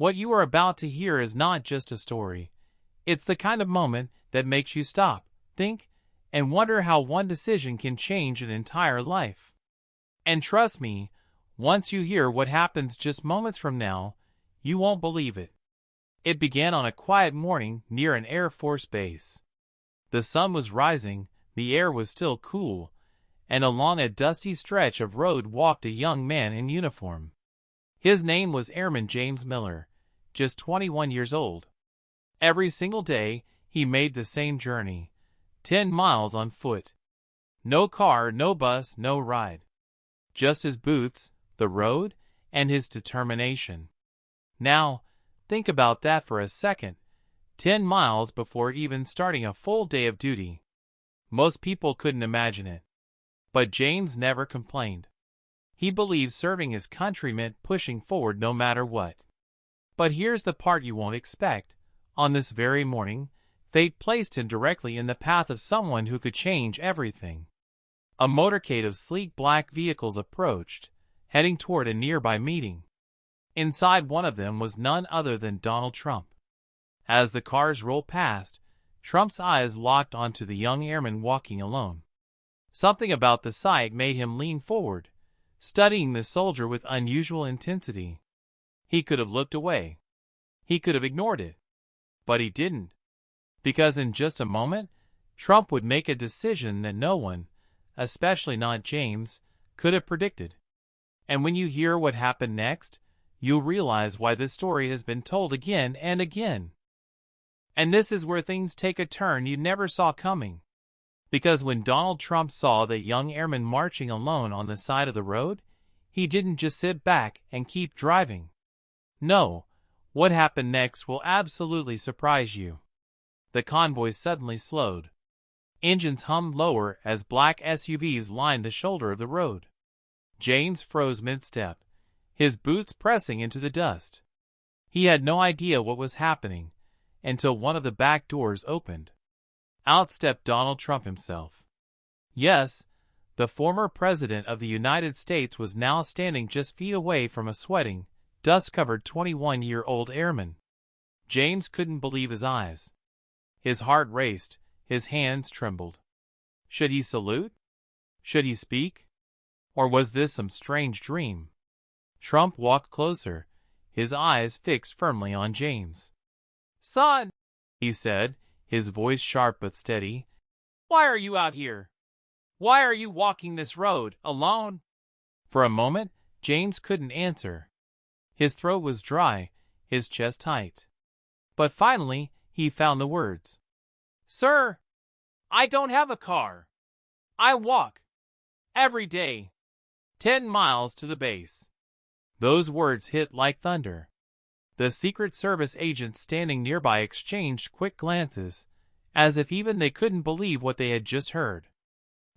What you are about to hear is not just a story. It's the kind of moment that makes you stop, think, and wonder how one decision can change an entire life. And trust me, once you hear what happens just moments from now, you won't believe it. It began on a quiet morning near an Air Force base. The sun was rising, the air was still cool, and along a dusty stretch of road walked a young man in uniform. His name was Airman James Miller, just 21 years old. Every single day, he made the same journey, 10 miles on foot. No car, no bus, no ride. Just his boots, the road, and his determination. Now, think about that for a second. 10 miles before even starting a full day of duty. Most people couldn't imagine it. But James never complained. He believed serving his country meant pushing forward no matter what. But here's the part you won't expect. On this very morning, fate placed him directly in the path of someone who could change everything. A motorcade of sleek black vehicles approached, heading toward a nearby meeting. Inside one of them was none other than Donald Trump. As the cars rolled past, Trump's eyes locked onto the young airman walking alone. Something about the sight made him lean forward, studying the soldier with unusual intensity. He could have looked away. He could have ignored it. But he didn't. Because in just a moment, Trump would make a decision that no one, especially not James, could have predicted. And when you hear what happened next, you'll realize why this story has been told again and again. And this is where things take a turn you never saw coming. Because when Donald Trump saw that young airman marching alone on the side of the road, he didn't just sit back and keep driving. No, what happened next will absolutely surprise you. The convoy suddenly slowed. Engines hummed lower as black SUVs lined the shoulder of the road. James froze mid-step, his boots pressing into the dust. He had no idea what was happening until one of the back doors opened. Out stepped Donald Trump himself. Yes, the former president of the United States was now standing just feet away from a sweating, dust-covered 21-year-old airman. James couldn't believe his eyes. His heart raced, his hands trembled. Should he salute? Should he speak? Or was this some strange dream? Trump walked closer, his eyes fixed firmly on James. "Son," he said, his voice sharp but steady, "why are you out here? Why are you walking this road, alone?" For a moment, James couldn't answer. His throat was dry, his chest tight. But finally, he found the words. "Sir, I don't have a car. I walk. Every day. 10 miles to the base." Those words hit like thunder. The Secret Service agents standing nearby exchanged quick glances, as if even they couldn't believe what they had just heard.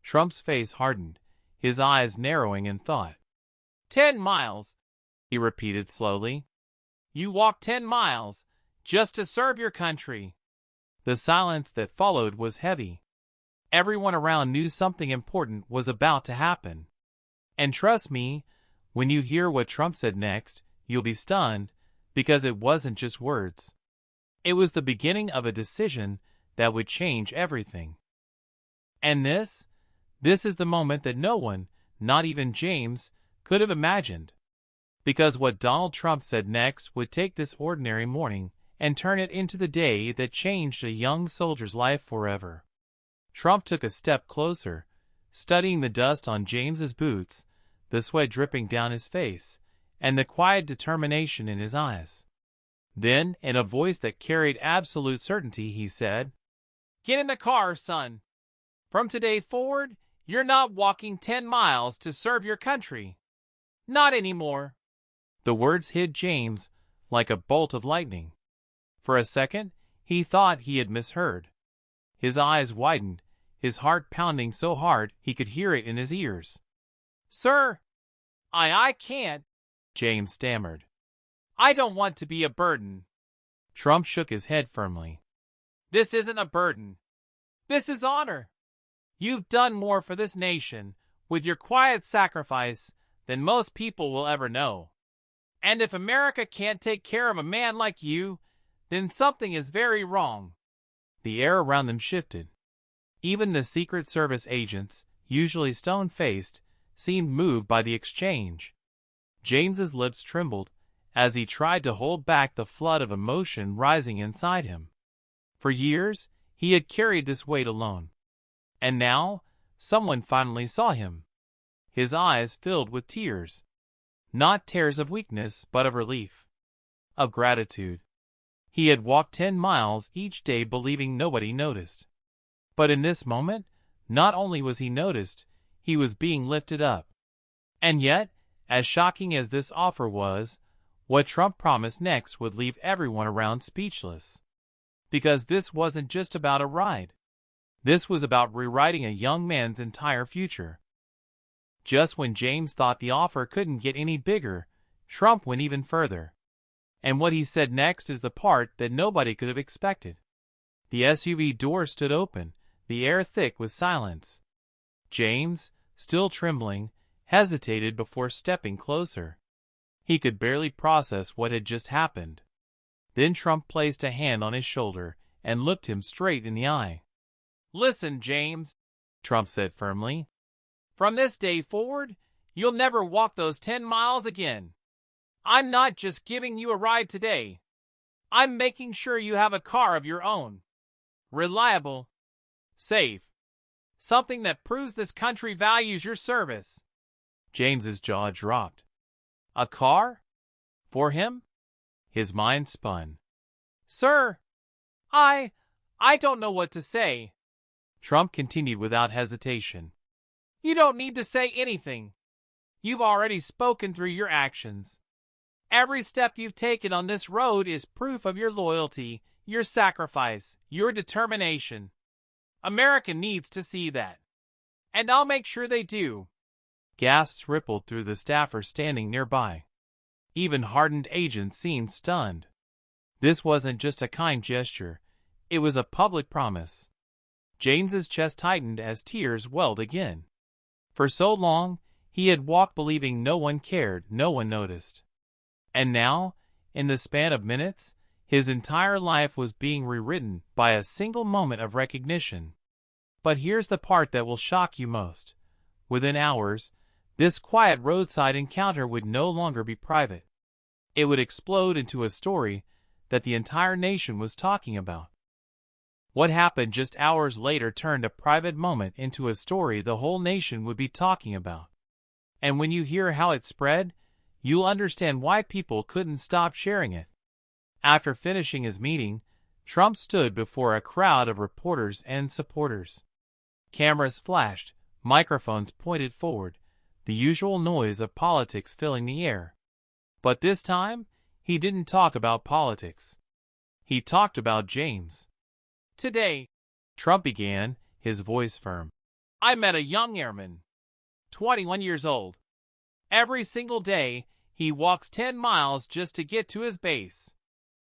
Trump's face hardened, his eyes narrowing in thought. 10 miles, he repeated slowly. "You walked 10 miles, just to serve your country." The silence that followed was heavy. Everyone around knew something important was about to happen. And trust me, when you hear what Trump said next, you'll be stunned, because it wasn't just words. It was the beginning of a decision that would change everything. And this is the moment that no one, not even James, could have imagined. Because what Donald Trump said next would take this ordinary morning and turn it into the day that changed a young soldier's life forever. Trump took a step closer, studying the dust on James's boots, the sweat dripping down his face, and the quiet determination in his eyes. Then, in a voice that carried absolute certainty, he said, "Get in the car, son. From today forward, you're not walking 10 miles to serve your country. Not anymore." The words hit James like a bolt of lightning. For a second, he thought he had misheard. His eyes widened, his heart pounding so hard he could hear it in his ears. "Sir, I can't," James stammered. "I don't want to be a burden." Trump shook his head firmly. "This isn't a burden. This is honor. You've done more for this nation with your quiet sacrifice than most people will ever know. And if America can't take care of a man like you, then something is very wrong. The air around them shifted. Even the Secret Service agents, usually stone-faced, seemed moved by the exchange. James's lips trembled as he tried to hold back the flood of emotion rising inside him. For years, he had carried this weight alone. And now, someone finally saw him. His eyes filled with tears. Not tears of weakness, but of relief. Of gratitude. He had walked 10 miles each day believing nobody noticed. But in this moment, not only was he noticed, he was being lifted up. And yet, as shocking as this offer was, what Trump promised next would leave everyone around speechless. Because this wasn't just about a ride. This was about rewriting a young man's entire future. Just when James thought the offer couldn't get any bigger, Trump went even further. And what he said next is the part that nobody could have expected. The SUV door stood open, the air thick with silence. James, still trembling, hesitated before stepping closer. He could barely process what had just happened. Then Trump placed a hand on his shoulder and looked him straight in the eye. "Listen, James," Trump said firmly. "From this day forward, you'll never walk those 10 miles again. I'm not just giving you a ride today. I'm making sure you have a car of your own. Reliable. Safe. Something that proves this country values your service." James's jaw dropped. A car? For him? His mind spun. "Sir, I don't know what to say." Trump continued without hesitation. "You don't need to say anything. You've already spoken through your actions. Every step you've taken on this road is proof of your loyalty, your sacrifice, your determination. America needs to see that. And I'll make sure they do." Gasps rippled through the staffers standing nearby. Even hardened agents seemed stunned. This wasn't just a kind gesture. It was a public promise. James's chest tightened as tears welled again. For so long, he had walked believing no one cared, no one noticed. And now, in the span of minutes, his entire life was being rewritten by a single moment of recognition. But here's the part that will shock you most. Within hours, this quiet roadside encounter would no longer be private. It would explode into a story that the entire nation was talking about. What happened just hours later turned a private moment into a story the whole nation would be talking about. And when you hear how it spread, you'll understand why people couldn't stop sharing it. After finishing his meeting, Trump stood before a crowd of reporters and supporters. Cameras flashed, microphones pointed forward, the usual noise of politics filling the air. But this time, he didn't talk about politics. He talked about James. "Today," Trump began, his voice firm, "I met a young airman, 21 years old. Every single day, he walks 10 miles just to get to his base.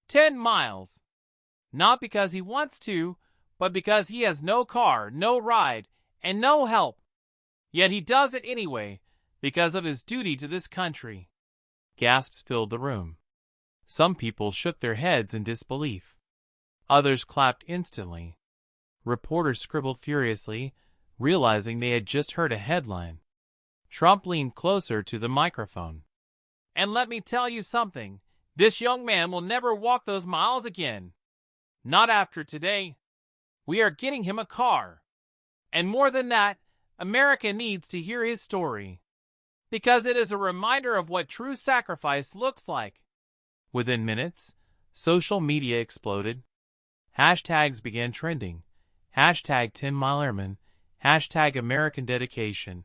10 miles. Not because he wants to, but because he has no car, no ride, and no help. Yet he does it anyway, because of his duty to this country." Gasps filled the room. Some people shook their heads in disbelief. Others clapped instantly. Reporters scribbled furiously, realizing they had just heard a headline. Trump leaned closer to the microphone. "And let me tell you something. This young man will never walk those miles again. Not after today. We are getting him a car. And more than that, America needs to hear his story. Because it is a reminder of what true sacrifice looks like." Within minutes, social media exploded. Hashtags began trending. Hashtag 10 Mile Airman. Hashtag American Dedication.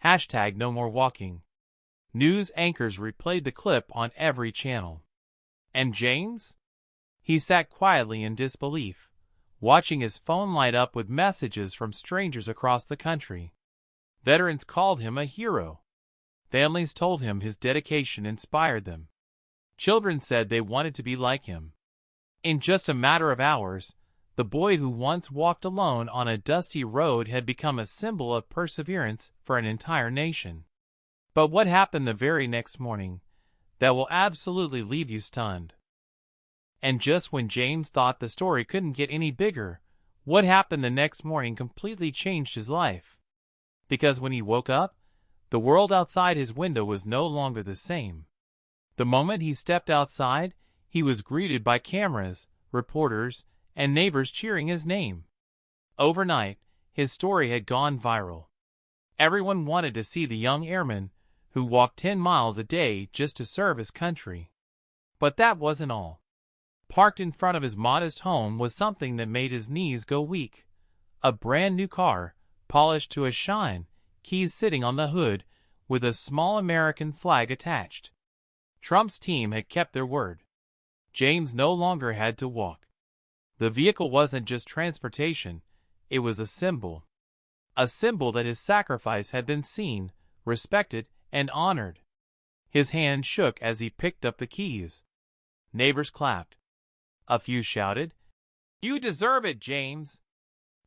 Hashtag No More Walking. News anchors replayed the clip on every channel. And James? He sat quietly in disbelief, watching his phone light up with messages from strangers across the country. Veterans called him a hero. Families told him his dedication inspired them. Children said they wanted to be like him. In just a matter of hours, the boy who once walked alone on a dusty road had become a symbol of perseverance for an entire nation. But what happened the very next morning? that will absolutely leave you stunned. And just when James thought the story couldn't get any bigger, what happened the next morning completely changed his life. Because when he woke up, the world outside his window was no longer the same. The moment he stepped outside, he was greeted by cameras, reporters, and neighbors cheering his name. Overnight, his story had gone viral. Everyone wanted to see the young airman who walked 10 miles a day just to serve his country. But that wasn't all. Parked in front of his modest home was something that made his knees go weak. A brand new car, polished to a shine, keys sitting on the hood, with a small American flag attached. Trump's team had kept their word. James no longer had to walk. The vehicle wasn't just transportation, it was a symbol. A symbol that his sacrifice had been seen, respected, and honored. His hand shook as he picked up the keys. Neighbors clapped. A few shouted, "You deserve it, James!"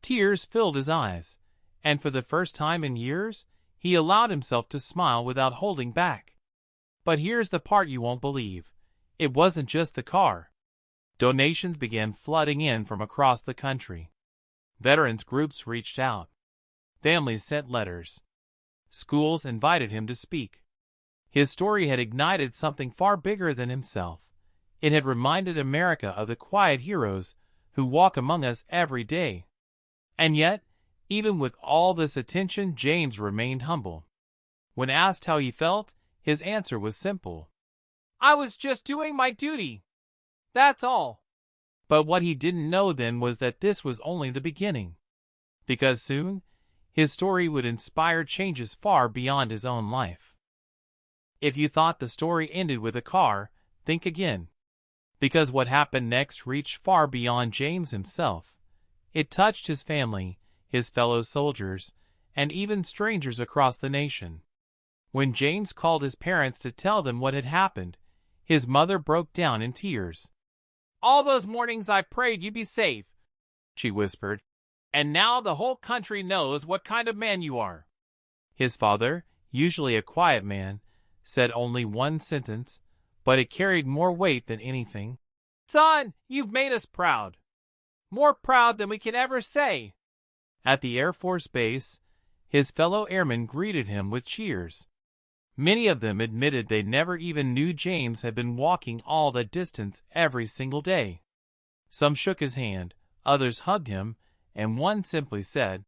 Tears filled his eyes, and for the first time in years, he allowed himself to smile without holding back. But here's the part you won't believe. It wasn't just the car. Donations began flooding in from across the country. Veterans groups reached out. Families sent letters. Schools invited him to speak. His story had ignited something far bigger than himself. It had reminded America of the quiet heroes who walk among us every day. And yet, even with all this attention, James remained humble. When asked how he felt, his answer was simple. "I was just doing my duty. That's all." But what he didn't know then was that this was only the beginning. Because soon, his story would inspire changes far beyond his own life. If you thought the story ended with a car, think again. Because what happened next reached far beyond James himself. It touched his family, his fellow soldiers, and even strangers across the nation. When James called his parents to tell them what had happened, his mother broke down in tears. "All those mornings I prayed you'd be safe," she whispered, "and now the whole country knows what kind of man you are." His father, usually a quiet man, said only one sentence, but it carried more weight than anything. "Son, you've made us proud. More proud than we can ever say." At the Air Force Base, his fellow airmen greeted him with cheers. Many of them admitted they never even knew James had been walking all that distance every single day. Some shook his hand, others hugged him, and one simply said,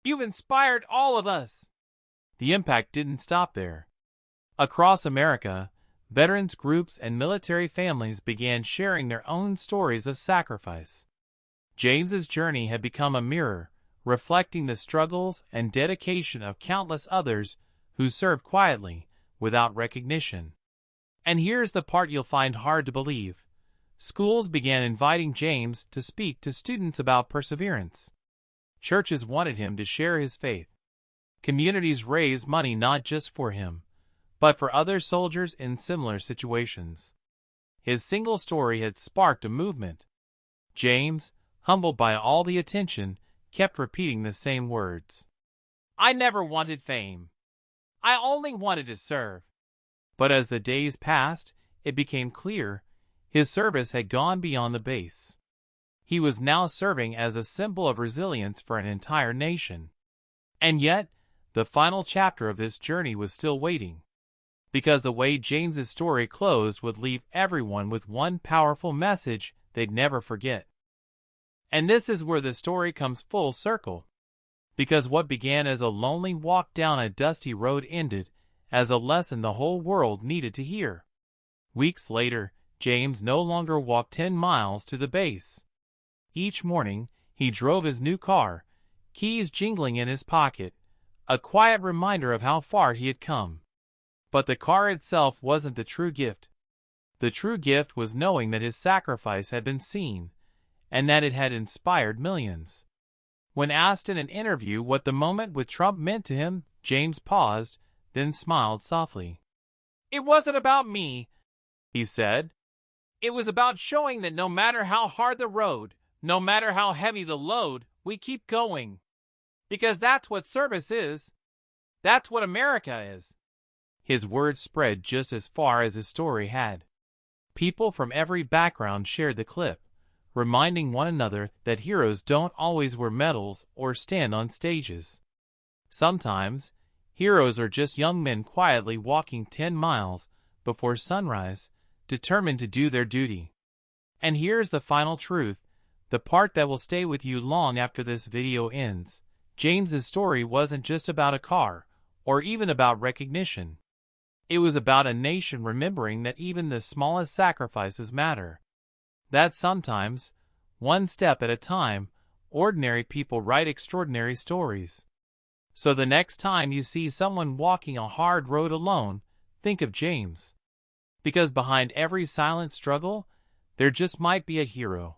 "You've inspired all of us." The impact didn't stop there. Across America, veterans groups and military families began sharing their own stories of sacrifice. James's journey had become a mirror, reflecting the struggles and dedication of countless others who served quietly, without recognition. And here's the part you'll find hard to believe. Schools began inviting James to speak to students about perseverance. Churches wanted him to share his faith. Communities raised money not just for him, but for other soldiers in similar situations. His single story had sparked a movement. James, humbled by all the attention, kept repeating the same words. "I never wanted fame. I only wanted to serve." But as the days passed, it became clear his service had gone beyond the base. He was now serving as a symbol of resilience for an entire nation. And yet, the final chapter of this journey was still waiting. Because the way James's story closed would leave everyone with one powerful message they'd never forget. And this is where the story comes full circle. Because what began as a lonely walk down a dusty road ended as a lesson the whole world needed to hear. Weeks later, James no longer walked 10 miles to the base. Each morning, he drove his new car, keys jingling in his pocket, a quiet reminder of how far he had come. But the car itself wasn't the true gift. The true gift was knowing that his sacrifice had been seen, and that it had inspired millions. When asked in an interview what the moment with Trump meant to him, James paused, then smiled softly. "It wasn't about me," he said. "It was about showing that no matter how hard the road, no matter how heavy the load, we keep going. Because that's what service is. That's what America is." His words spread just as far as his story had. People from every background shared the clip, reminding one another that heroes don't always wear medals or stand on stages. Sometimes, heroes are just young men quietly walking 10 miles before sunrise, determined to do their duty. And here's the final truth, the part that will stay with you long after this video ends. James's story wasn't just about a car, or even about recognition. It was about a nation remembering that even the smallest sacrifices matter. That sometimes, one step at a time, ordinary people write extraordinary stories. So the next time you see someone walking a hard road alone, think of James. Because behind every silent struggle, there just might be a hero.